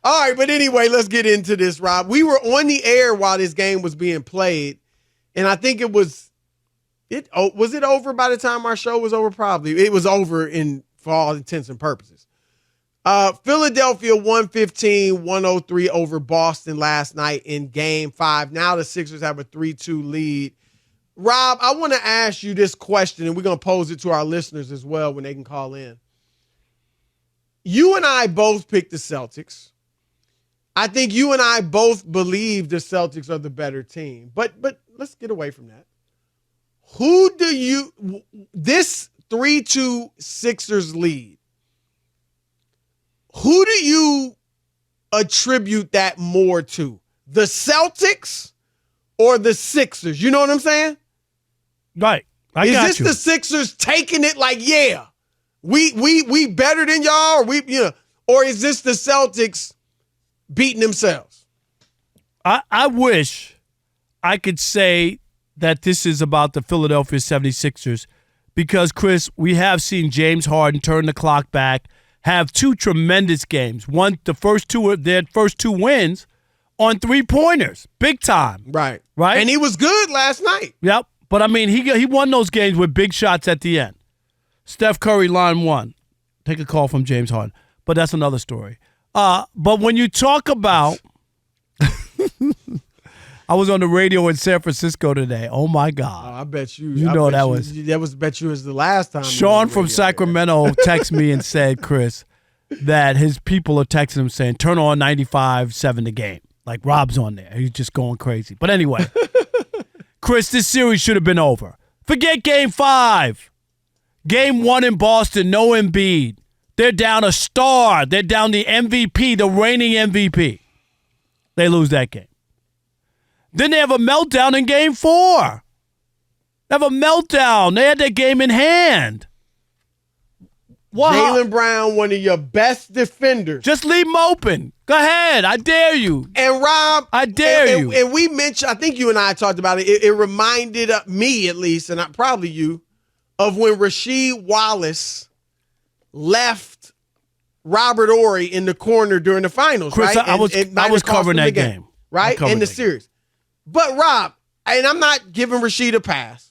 All right, but anyway, let's get into this, Rob. We were on the air while this game was being played, and I think was it over by the time our show was over? Probably. It was over for all intents and purposes. Philadelphia 115-103 over Boston last night in Game 5. Now the Sixers have a 3-2 lead. Rob, I want to ask you this question, and we're going to pose it to our listeners as well when they can call in. You and I both picked the Celtics. I think you and I both believe the Celtics are the better team. But let's get away from that. This 3-2 Sixers lead, who do you attribute that more to? The Celtics or the Sixers? You know what I'm saying? Right. Is this the Sixers taking it like, yeah, we better than y'all, or is this the Celtics beating themselves? I wish I could say that this is about the Philadelphia 76ers because, Chris, we have seen James Harden turn the clock back, have two tremendous games. Their first two wins on three-pointers, big time. Right. And he was good last night. Yep. But, I mean, he won those games with big shots at the end. Steph Curry, line one. Take a call from James Harden. But that's another story. But when you talk about I was on the radio in San Francisco today. Oh, my God. I bet you. Bet you was the last time. Sean from Sacramento texted me and said, Chris, that his people are texting him saying, turn on 95.7 the game. Like Rob's on there. He's just going crazy. But anyway. Chris, this series should have been over. Forget Game 5. Game 1 in Boston, no Embiid. They're down a star. They're down the MVP, the reigning MVP. They lose that game. Then they have a meltdown in Game 4. They have a meltdown. They had their game in hand. Jaylen Brown, one of your best defenders. Just leave him open. Go ahead. I dare you. And Rob, I dare you. And we mentioned, I think you and I talked about it. It reminded me, at least, and probably you, of when Rasheed Wallace left Robert Horry in the corner during the finals, Chris, right? I was covering that game. Right? In the series. But Rob, and I'm not giving Rasheed a pass,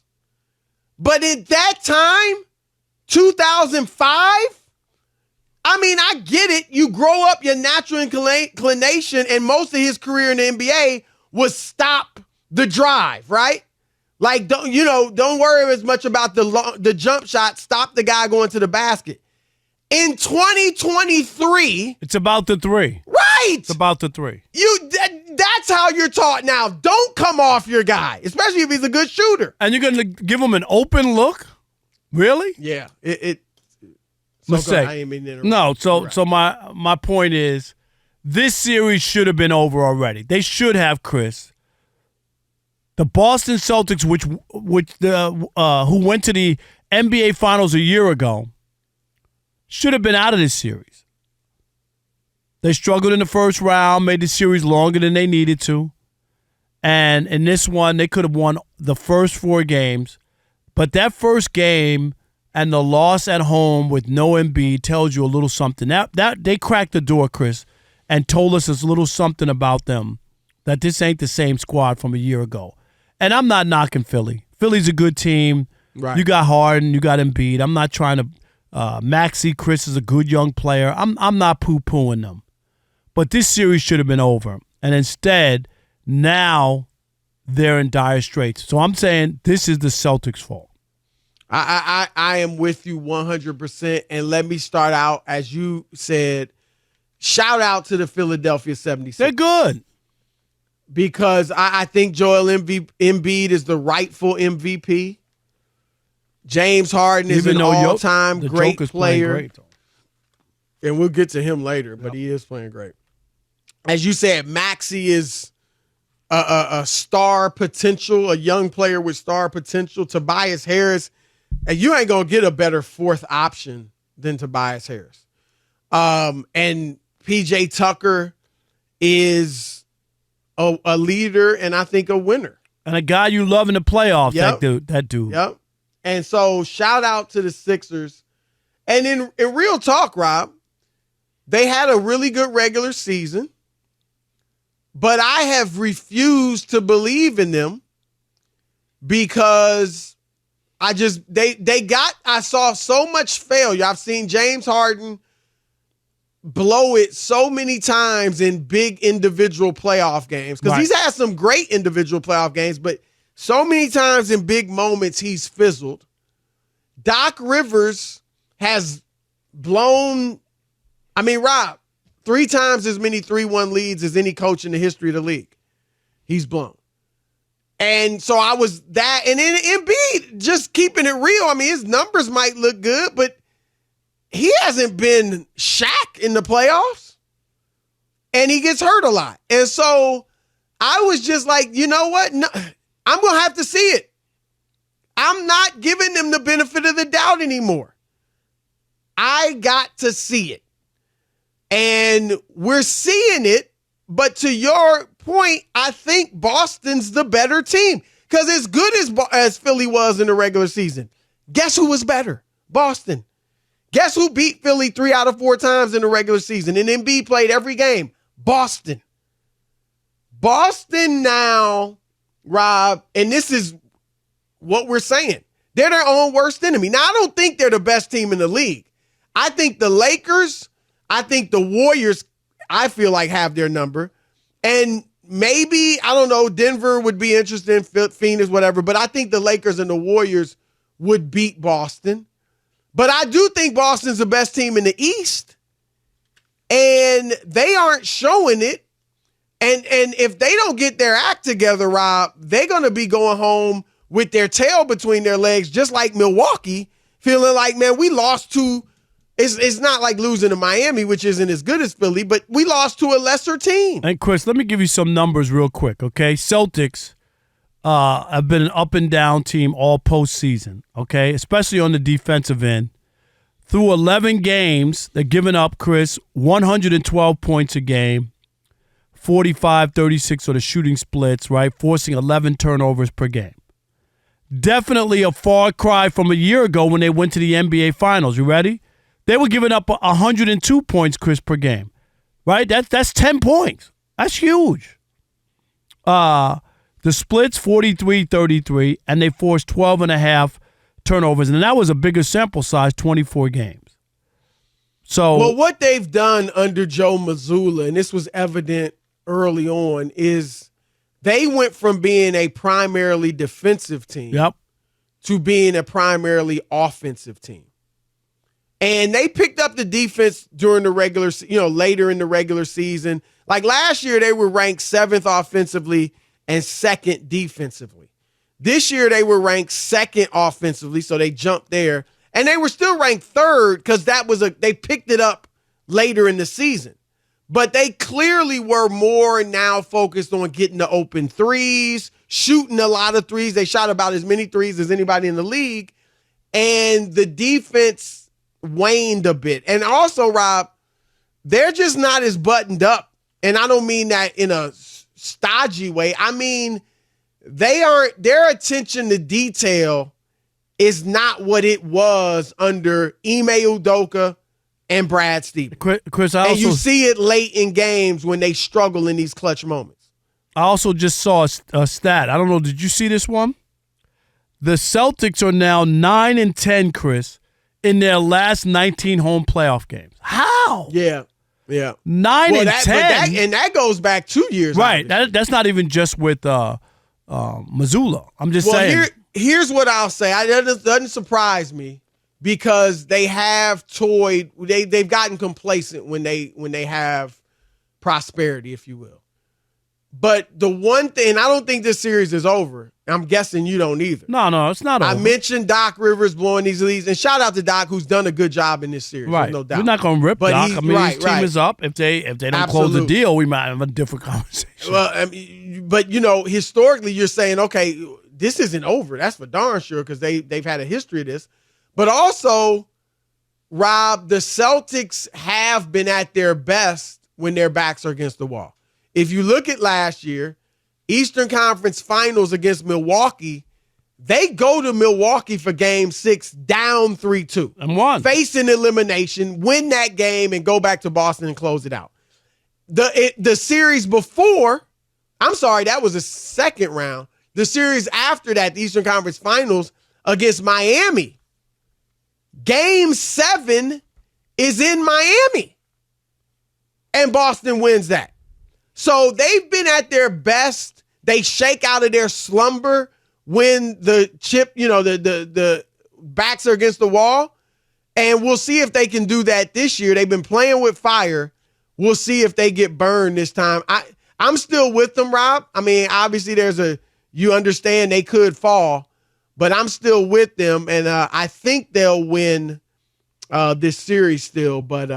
but at that time, 2005, I mean, I get it. You grow up, your natural inclination, and most of his career in the NBA was stop the drive, right? Like, don't worry as much about the jump shot. Stop the guy going to the basket. In 2023, it's about the three. Right. It's about the three. That's how you're taught now. Don't come off your guy, especially if he's a good shooter. And you're going to give him an open look? Really? Yeah. Mistake. I ain't mean to interrupt. No, so my point is this series should have been over already. They should have, Chris. The Boston Celtics, who went to the NBA Finals a year ago, should have been out of this series. They struggled in the first round, made the series longer than they needed to. And in this one, they could have won the first 4 games. But that first game and the loss at home with no Embiid tells you a little something. That they cracked the door, Chris, and told us a little something about them, that this ain't the same squad from a year ago. And I'm not knocking Philly. Philly's a good team. Right. You got Harden, you got Embiid. I'm not trying to Maxey Chris is a good young player. I'm not poo-pooing them. But this series should have been over. And instead, now they're in dire straits. So I'm saying this is the Celtics' fault. I am with you 100%. And let me start out, as you said, shout out to the Philadelphia 76ers. They're good. Because I think Joel Embiid is the rightful MVP. James Harden is an all-time great player. Great. And we'll get to him later, but he is playing great. As you said, Maxey is a star potential, a young player with star potential. Tobias Harris, and you ain't going to get a better fourth option than Tobias Harris. And PJ Tucker is a leader and I think a winner. And a guy you love in the playoffs, that dude. Yep. And so shout out to the Sixers. And in real talk, Rob, They had a really good regular season, but I have refused to believe in them because I saw so much failure. I've seen James Harden blow it so many times in big individual playoff games because he's had some great individual playoff games, but so many times in big moments he's fizzled. Doc Rivers has blown, Rob, 3 times as many 3-1 leads as any coach in the history of the league. He's blown. And so I was that. And then Embiid, just keeping it real, his numbers might look good, but he hasn't been Shaq in the playoffs. And he gets hurt a lot. And so I was just like, you know what? No, I'm going to have to see it. I'm not giving them the benefit of the doubt anymore. I got to see it. And we're seeing it. But to your point, I think Boston's the better team. Because as good as Philly was in the regular season, guess who was better? Boston. Guess who beat Philly 3 out of 4 times in the regular season? And Embiid played every game. Boston. Boston now, Rob, and this is what we're saying. They're their own worst enemy. Now, I don't think they're the best team in the league. I think the Lakers, I think the Warriors, I feel like have their number. And maybe, I don't know, Denver would be interested in Phoenix, whatever. But I think the Lakers and the Warriors would beat Boston. But I do think Boston's the best team in the East. And they aren't showing it. And if they don't get their act together, Rob, they're going to be going home with their tail between their legs, just like Milwaukee, feeling like, man, we lost to, it's not like losing to Miami, which isn't as good as Philly, but we lost to a lesser team. And Chris, let me give you some numbers real quick, okay? Celtics have been an up and down team all postseason, okay? Especially on the defensive end. Through 11 games, they're giving up, Chris, 112 points a game, 45-36 are the shooting splits, right? Forcing 11 turnovers per game. Definitely a far cry from a year ago when they went to the NBA Finals. You ready? They were giving up 102 points, Chris, per game, right? That's 10 points. That's huge. The splits, 43-33, and they forced 12.5 turnovers, and that was a bigger sample size, 24 games. So, well, what they've done under Joe Mazzulla, and this was evident early on, is they went from being a primarily defensive team to being a primarily offensive team. And they picked up the defense during the regular, later in the regular season. Like last year, they were ranked 7th offensively and 2nd defensively. This year, they were ranked 2nd offensively, so they jumped there. And they were still ranked 3rd because they picked it up later in the season. But they clearly were more now focused on getting the open threes, shooting a lot of threes. They shot about as many threes as anybody in the league. And the defense waned a bit. And also, Rob, they're just not as buttoned up. And I don't mean that in a stodgy way. I mean, their attention to detail is not what it was under Ime Udoka and Brad Stevens. Chris, and you see it late in games when they struggle in these clutch moments. I also just saw a stat. I don't know. Did you see this one? The Celtics are now 9-10, Chris, in their last 19 home playoff games. How? Yeah. 9-10. And that goes back 2 years. Right. That's not even just with Mazzulla. I'm just saying. Here's what I'll say. It doesn't surprise me because they have toyed. They've gotten complacent when they have prosperity, if you will. But the one thing, I don't think this series is over. I'm guessing you don't either. No, it's not over. I mentioned Doc Rivers blowing these leads, and shout out to Doc, who's done a good job in this series. Right, no doubt. We're not going to rip Doc. His team is up. If they don't close the deal, we might have a different conversation. Well, but historically, you're saying, okay, this isn't over. That's for darn sure because they've had a history of this. But also, Rob, the Celtics have been at their best when their backs are against the wall. If you look at last year, Eastern Conference Finals against Milwaukee, They go to Milwaukee for game 6 down 3-2. And won. Facing elimination, win that game, and go back to Boston and close it out. The series before, I'm sorry, that was the second round. The series after that, the Eastern Conference Finals against Miami. Game 7 is in Miami. And Boston wins that. So they've been at their best. They shake out of their slumber when the chip, the backs are against the wall. And we'll see if they can do that this year. They've been playing with fire. We'll see if they get burned this time. I'm still with them, Rob. I mean, obviously you understand they could fall, but I'm still with them. And I think they'll win this series still. But